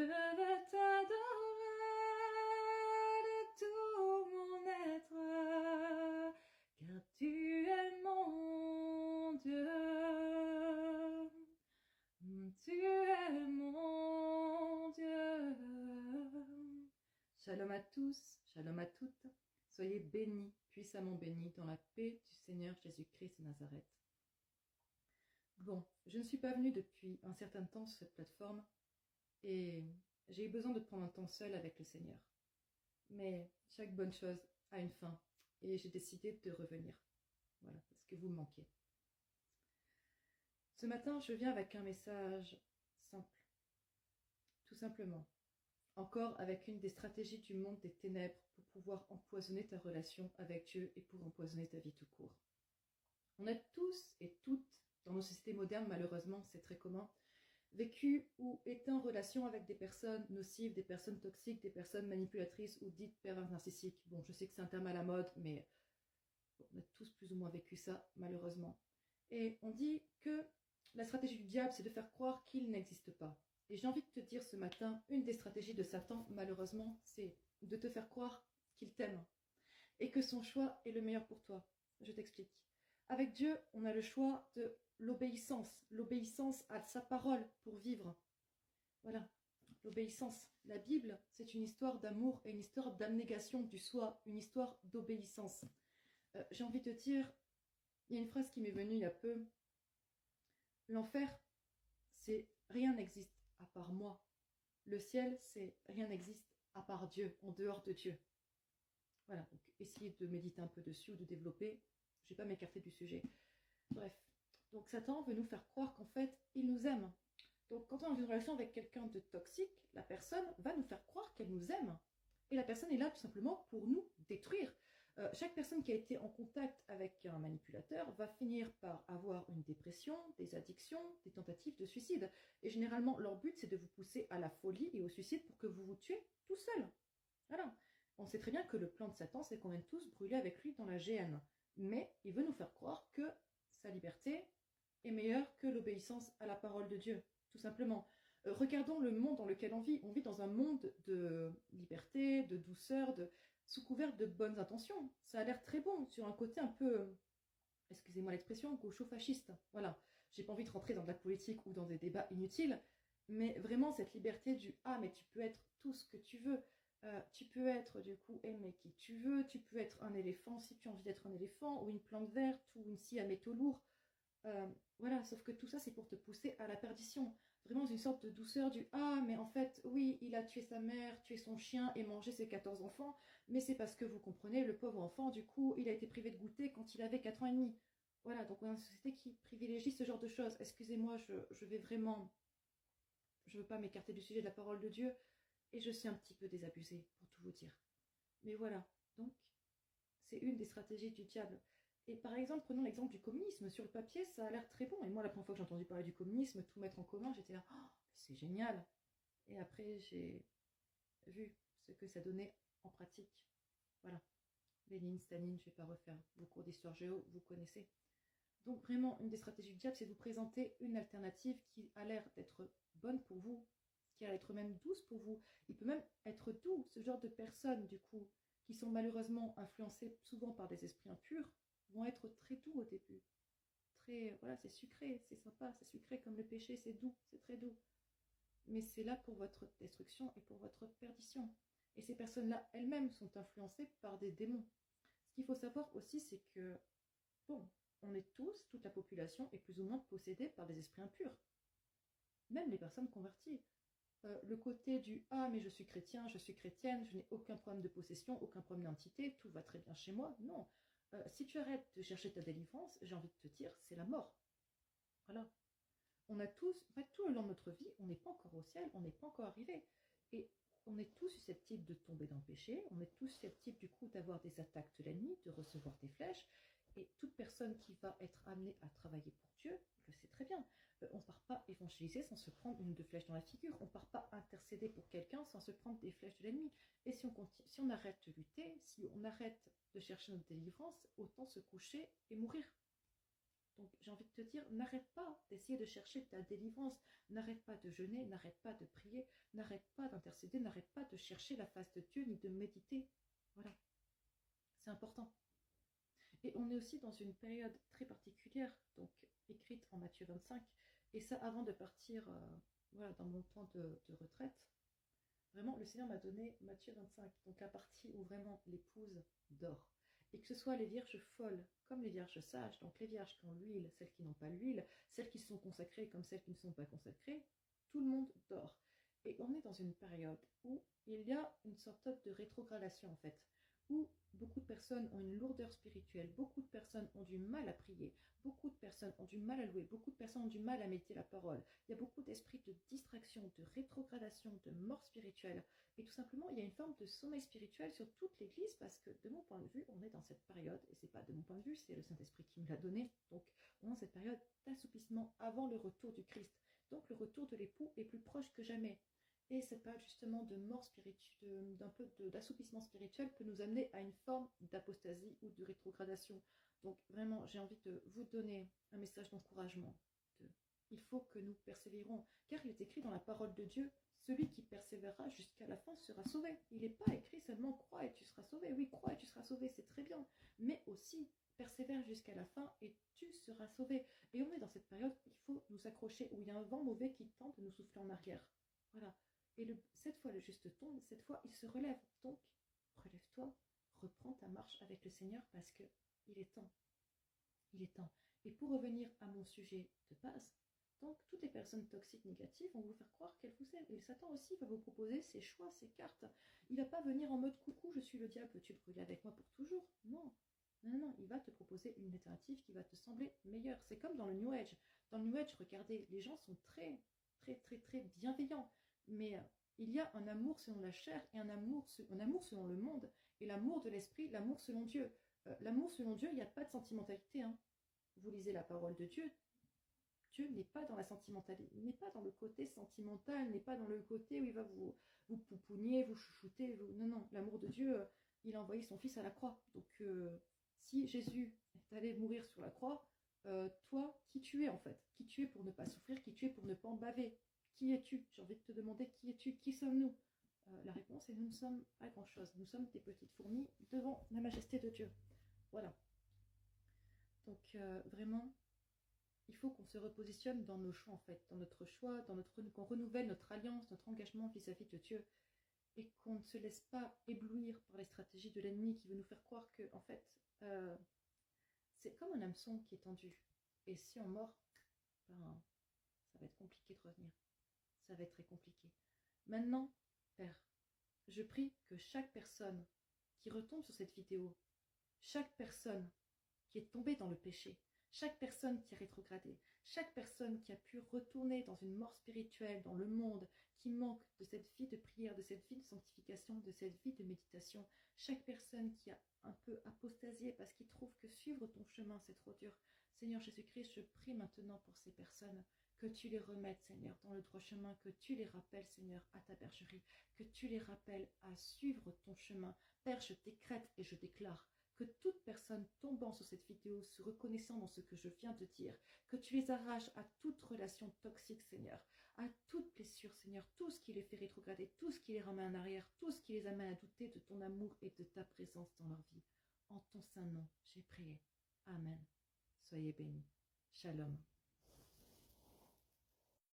veux t'adorer de tout mon être, car tu es mon Dieu. Tu es mon Dieu. Shalom à tous, shalom à toutes. Soyez bénis, puissamment bénis, dans la paix du Seigneur Jésus-Christ de Nazareth. Bon, je ne suis pas venue depuis un certain temps sur cette plateforme et j'ai eu besoin de prendre un temps seul avec le Seigneur. Mais chaque bonne chose a une fin et j'ai décidé de revenir. Voilà, parce que vous me manquez. Ce matin, je viens avec un message simple. Tout simplement. Encore avec une des stratégies du monde des ténèbres pour pouvoir empoisonner ta relation avec Dieu et pour empoisonner ta vie tout court. On a tous et toutes, dans nos sociétés modernes, malheureusement, c'est très commun, vécu ou été en relation avec des personnes nocives, des personnes toxiques, des personnes manipulatrices ou dites perverses narcissiques. Bon, je sais que c'est un terme à la mode, mais bon, on a tous plus ou moins vécu ça, malheureusement. Et on dit que la stratégie du diable, c'est de faire croire qu'il n'existe pas. Et j'ai envie de te dire ce matin, une des stratégies de Satan, malheureusement, c'est de te faire croire qu'il t'aime et que son choix est le meilleur pour toi. Je t'explique. Avec Dieu, on a le choix de l'obéissance à sa parole pour vivre. Voilà, l'obéissance. La Bible, c'est une histoire d'amour et une histoire d'abnégation du soi, une histoire d'obéissance. J'ai envie de te dire, il y a une phrase qui m'est venue il y a peu. L'enfer, c'est rien n'existe à part moi. Le ciel, c'est rien n'existe à part Dieu, en dehors de Dieu. Voilà, donc essayez de méditer un peu dessus ou de développer. Je ne vais pas m'écarter du sujet. Bref, donc Satan veut nous faire croire qu'en fait, il nous aime. Donc quand on est en relation avec quelqu'un de toxique, la personne va nous faire croire qu'elle nous aime. Et la personne est là tout simplement pour nous détruire. Chaque personne qui a été en contact avec un manipulateur va finir par avoir une dépression, des addictions, des tentatives de suicide. Et généralement, leur but, c'est de vous pousser à la folie et au suicide pour que vous vous tuez tout seul. Voilà. On sait très bien que le plan de Satan, c'est qu'on vienne tous brûler avec lui dans la géhenne. Mais il veut nous faire croire que sa liberté est meilleure que l'obéissance à la parole de Dieu, tout simplement. Regardons le monde dans lequel on vit. On vit dans un monde de liberté, de douceur, sous couvert de bonnes intentions. Ça a l'air très bon, sur un côté un peu, excusez-moi l'expression, gaucho-fasciste. Voilà, j'ai pas envie de rentrer dans de la politique ou dans des débats inutiles, mais vraiment cette liberté du « Ah, mais tu peux être tout ce que tu veux ». Tu peux être du coup aimer qui tu veux, tu peux être un éléphant si tu as envie d'être un éléphant, ou une plante verte, ou une scie à métaux lourds. Voilà, sauf que tout ça c'est pour te pousser à la perdition. Vraiment une sorte de douceur du « Ah, mais en fait, oui, il a tué sa mère, tué son chien et mangé ses 14 enfants, mais c'est parce que vous comprenez, le pauvre enfant, du coup, il a été privé de goûter quand il avait 4 ans et demi. » Voilà, donc on a une société qui privilégie ce genre de choses. Excusez-moi, je vais vraiment... Je veux pas m'écarter du sujet de la parole de Dieu, et je suis un petit peu désabusée, pour tout vous dire. Mais voilà, donc, c'est une des stratégies du diable. Et par exemple, prenons l'exemple du communisme. Sur le papier, ça a l'air très bon. Et moi, la première fois que j'ai entendu parler du communisme, tout mettre en commun, j'étais là, oh, c'est génial. Et après, j'ai vu ce que ça donnait en pratique. Voilà. Lénine, Staline, je ne vais pas refaire vos cours d'histoire géo, vous connaissez. Donc vraiment, une des stratégies du diable, c'est de vous présenter une alternative qui a l'air d'être bonne pour vous, qui a l'air d'être même douce pour vous. Il peut même être doux, ce genre de personnes, du coup, qui sont malheureusement influencées souvent par des esprits impurs, vont être très doux au début. Très, voilà, c'est sucré, c'est sympa, c'est sucré comme le péché, c'est doux, c'est très doux. Mais c'est là pour votre destruction et pour votre perdition. Et ces personnes-là, elles-mêmes, sont influencées par des démons. Ce qu'il faut savoir aussi, c'est que, bon, on est tous, toute la population est plus ou moins possédée par des esprits impurs. Même les personnes converties. Le côté du « Ah, mais je suis chrétien, je suis chrétienne, je n'ai aucun problème de possession, aucun problème d'identité, tout va très bien chez moi. » Non. Si tu arrêtes de chercher ta délivrance, j'ai envie de te dire, c'est la mort. Voilà. On a tous, en fait, tout le long de notre vie, on n'est pas encore au ciel, on n'est pas encore arrivé. Et on est tous susceptibles de tomber dans le péché, on est tous susceptibles du coup d'avoir des attaques de l'ennemi, de recevoir des flèches. Et toute personne qui va être amenée à travailler pour Dieu, le sait très bien. On ne part pas évangéliser sans se prendre une ou deux flèches dans la figure. On ne part pas intercéder pour quelqu'un sans se prendre des flèches de l'ennemi. Et si on arrête de lutter, si on arrête de chercher notre délivrance, autant se coucher et mourir. Donc j'ai envie de te dire, n'arrête pas d'essayer de chercher ta délivrance, n'arrête pas de jeûner, n'arrête pas de prier, n'arrête pas d'intercéder, n'arrête pas de chercher la face de Dieu ni de méditer. Voilà, c'est important. Et on est aussi dans une période très particulière, donc écrite en Matthieu 25, et ça avant de partir voilà, dans mon temps de retraite. Vraiment, le Seigneur m'a donné Matthieu 25, donc la partie où vraiment l'épouse dort. Et que ce soit les vierges folles comme les vierges sages, donc les vierges qui ont l'huile, celles qui n'ont pas l'huile, celles qui sont consacrées comme celles qui ne sont pas consacrées, tout le monde dort. Et on est dans une période où il y a une sorte de rétrogradation en fait, où beaucoup de personnes ont une lourdeur spirituelle, beaucoup de personnes ont du mal à prier, beaucoup de personnes ont du mal à louer, beaucoup de personnes ont du mal à méditer la parole. Il y a beaucoup d'esprits de distraction, de rétrogradation, de mort spirituelle. Et tout simplement, il y a une forme de sommeil spirituel sur toute l'Église parce que, de mon point de vue, on est dans cette période, et c'est pas de mon point de vue, c'est le Saint-Esprit qui me l'a donné. Donc, on est dans cette période d'assouplissement avant le retour du Christ. Donc, le retour de l'époux est plus proche que jamais. Et cette période justement de mort spirituelle, d'un peu d'assouplissement spirituel peut nous amener à une forme d'apostasie ou de rétrogradation. Donc vraiment, j'ai envie de vous donner un message d'encouragement. Il faut que nous persévérons, car il est écrit dans la parole de Dieu, celui qui persévérera jusqu'à la fin sera sauvé. Il n'est pas écrit seulement crois et tu seras sauvé. Oui, crois et tu seras sauvé, c'est très bien. Mais aussi, persévère jusqu'à la fin et tu seras sauvé. Et on est dans cette période où il faut nous accrocher, où il y a un vent mauvais qui tente de nous souffler en arrière. Voilà. Et cette fois, le juste tombe, cette fois, il se relève. Donc, relève-toi, reprends ta marche avec le Seigneur parce que il est temps. Il est temps. Et pour revenir à mon sujet de base, donc toutes les personnes toxiques négatives vont vous faire croire qu'elles vous aiment. Et Satan aussi va vous proposer ses choix, ses cartes. Il ne va pas venir en mode coucou, je suis le diable, veux-tu brûler avec moi pour toujours? Non. Non, non, il va te proposer une alternative qui va te sembler meilleure. C'est comme dans le New Age. Dans le New Age, regardez, les gens sont très, très, très, très bienveillants. Mais il y a un amour selon la chair et un amour selon le monde. Et l'amour de l'esprit, l'amour selon Dieu. L'amour selon Dieu, il n'y a pas de sentimentalité. Hein. Vous lisez la parole de Dieu. Dieu n'est pas dans la sentimentalité, il n'est pas dans le côté sentimental, n'est pas dans le côté où il va vous poupougner, vous chouchouter. Non, non, l'amour de Dieu, il a envoyé son fils à la croix. Donc, si Jésus est allé mourir sur la croix, toi, qui tu es en fait? Qui tu es pour ne pas souffrir? Qui tu es pour ne pas en baver? Qui es-tu? J'ai envie de te demander qui es-tu? Qui sommes-nous? La réponse est nous ne sommes pas grand-chose. Nous sommes des petites fourmis devant la majesté de Dieu. Voilà. Donc, vraiment, il faut qu'on se repositionne dans nos choix en fait, dans notre choix, qu'on renouvelle notre alliance, notre engagement vis-à-vis de Dieu et qu'on ne se laisse pas éblouir par les stratégies de l'ennemi qui veut nous faire croire que en fait c'est comme un hameçon qui est tendu et si on mord, ben, ça va être compliqué de revenir, ça va être très compliqué. Maintenant, Père, je prie que chaque personne qui retombe sur cette vidéo, chaque personne qui est tombée dans le péché, chaque personne qui a rétrogradé, chaque personne qui a pu retourner dans une mort spirituelle, dans le monde, qui manque de cette vie de prière, de cette vie de sanctification, de cette vie de méditation, chaque personne qui a un peu apostasié parce qu'il trouve que suivre ton chemin c'est trop dur. Seigneur Jésus-Christ, je prie maintenant pour ces personnes, que tu les remettes, Seigneur, dans le droit chemin, que tu les rappelles, Seigneur, à ta bergerie, que tu les rappelles à suivre ton chemin. Père, je décrète et je déclare que toute personne tombant sur cette vidéo, se reconnaissant dans ce que je viens de dire, que tu les arraches à toute relation toxique, Seigneur, à toute blessure, Seigneur, tout ce qui les fait rétrograder, tout ce qui les ramène en arrière, tout ce qui les amène à douter de ton amour et de ta présence dans leur vie. En ton saint nom, j'ai prié. Amen. Soyez bénis. Shalom.